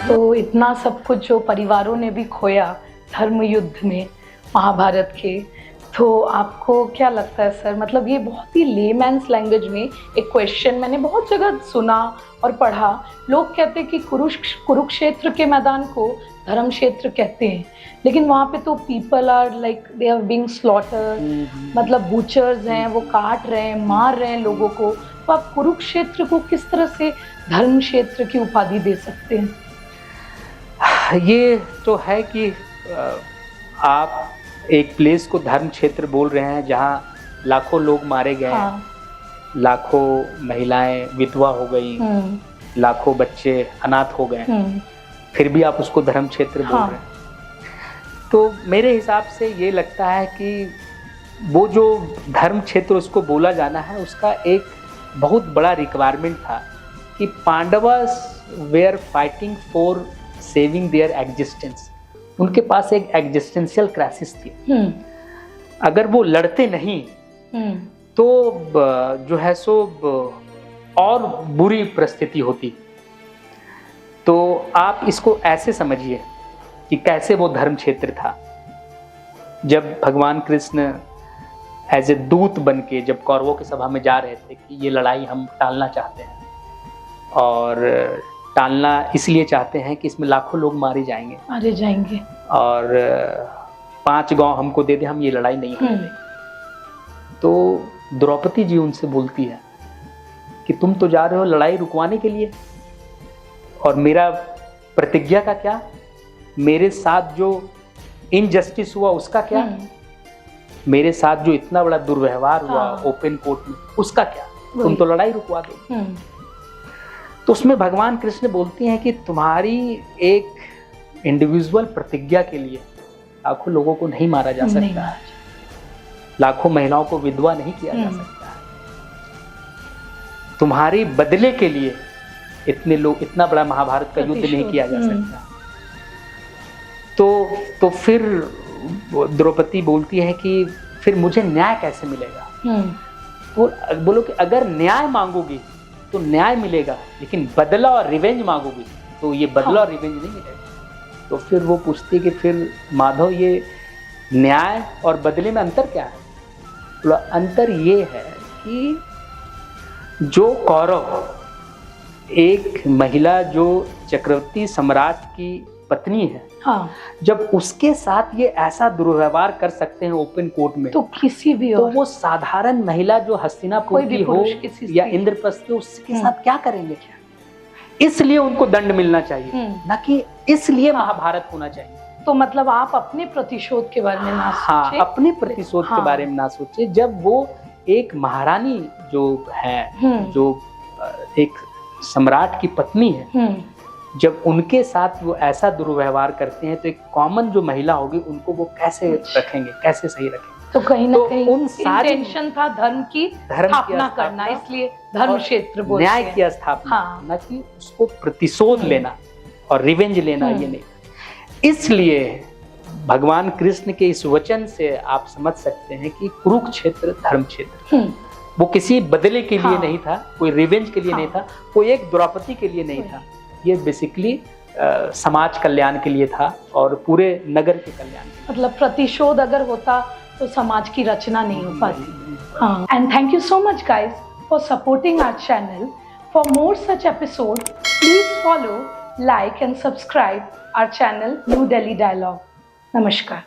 तो इतना सब कुछ जो परिवारों ने भी खोया धर्म युद्ध में महाभारत के, तो आपको क्या लगता है सर, मतलब ये बहुत ही लेमैन्स लैंग्वेज में एक क्वेश्चन मैंने बहुत जगह सुना और पढ़ा। लोग कहते हैं कि कुरुक्षेत्र के मैदान को धर्म क्षेत्र कहते हैं, लेकिन वहाँ पे तो people are like they are being slaughter, मतलब बूचर्स हैं, वो काट रहे हैं, मार रहे हैं लोगों को। तो आप कुरुक्षेत्र को किस तरह से धर्म क्षेत्र की उपाधि दे सकते हैं? ये तो है कि आप एक प्लेस को धर्म क्षेत्र बोल रहे हैं जहाँ लाखों लोग मारे गए, लाखों महिलाएं विधवा हो गई, लाखों बच्चे अनाथ हो गए, फिर भी आप उसको धर्म क्षेत्र बोल रहे हैं। तो मेरे हिसाब से ये लगता है कि वो जो धर्म क्षेत्र उसको बोला जाना है, उसका एक बहुत बड़ा रिक्वायरमेंट था कि Pandavas where fighting for saving there existence. उनके पास एक एग्जिस्टेंशियल क्राइसिस थी। अगर वो लड़ते नहीं तो जो है सो और बुरी परिस्थिति होती। तो आप इसको ऐसे समझिए कि कैसे वो धर्म क्षेत्र था। जब भगवान कृष्ण एज ए दूत बन के जब कौरवों की सभा में जा रहे थे कि ये लड़ाई हम टालना चाहते हैं, और टालना इसलिए चाहते हैं कि इसमें लाखों लोग मारे जाएंगे और 5 गांव हमको दे दे, हम ये लड़ाई नहीं होने देंगे। तो द्रौपदी जी उनसे बोलती है कि तुम तो जा रहे हो लड़ाई रुकवाने के लिए, और मेरा प्रतिज्ञा का क्या, मेरे साथ जो इनजस्टिस हुआ उसका क्या, मेरे साथ जो इतना बड़ा दुर्व्यवहार हुआ ओपन कोर्ट में उसका क्या, तुम तो लड़ाई रुकवा दो। तो उसमें भगवान कृष्ण बोलती हैं कि तुम्हारी एक इंडिविजुअल प्रतिज्ञा के लिए लाखों लोगों को नहीं मारा जा सकता है, लाखों महिलाओं को विधवा नहीं किया जा सकता है, तुम्हारी बदले के लिए इतने लोग, इतना बड़ा महाभारत का युद्ध नहीं किया जा सकता। तो फिर द्रौपदी बोलती है कि फिर मुझे न्याय कैसे मिलेगा। तो बोलो कि अगर न्याय मांगोगी तो न्याय मिलेगा, लेकिन बदला और रिवेंज मांगोगी तो ये बदला और रिवेंज नहीं मिलेगा। तो फिर वो पूछती कि फिर माधव ये न्याय और बदले में अंतर क्या है? तो अंतर ये है कि जो कौरव, एक महिला जो चक्रवर्ती सम्राट की पत्नी है, जब उसके साथ ये ऐसा दुर्व्यवहार कर सकते हैं ओपन कोर्ट में, तो किसी भी तो वो साधारण महिला जो हस्तिनापुर की हो या इंद्रप्रस्थ के, उसके साथ क्या करेंगे? इसलिए उनको दंड मिलना चाहिए, ना कि इसलिए महाभारत होना चाहिए। तो मतलब आप अपने प्रतिशोध के बारे में ना सोचे। अपने प्रतिशोध के बारे में ना सोचे। जब वो एक महारानी जो है, जो एक सम्राट की पत्नी है, जब उनके साथ वो ऐसा दुर्व्यवहार करते हैं, तो एक कॉमन जो महिला होगी उनको वो कैसे रखेंगे, कैसे सही रखेंगे? तो कहीं ना कहीं उन सारी इंटेंशन था धर्म की स्थापना करना, इसलिए धर्म क्षेत्र बोलते हैं, न्याय की स्थापना, न कि उसको प्रतिशोध लेना और रिवेंज लेना, ये नहीं। इसलिए भगवान कृष्ण के इस वचन से आप समझ सकते हैं कि कुरुक्षेत्र धर्म क्षेत्र, वो किसी बदले के लिए नहीं था, कोई रिवेंज के लिए नहीं था, कोई एक द्रौपदी के लिए नहीं था। ये बेसिकली समाज कल्याण के लिए था और पूरे नगर के कल्याण के लिए। मतलब प्रतिशोध अगर होता तो समाज की रचना नहीं हो पाती। And thank you so much guys for supporting our channel. For more such episode please follow, like and subscribe our channel new Delhi dialogue. नमस्कार।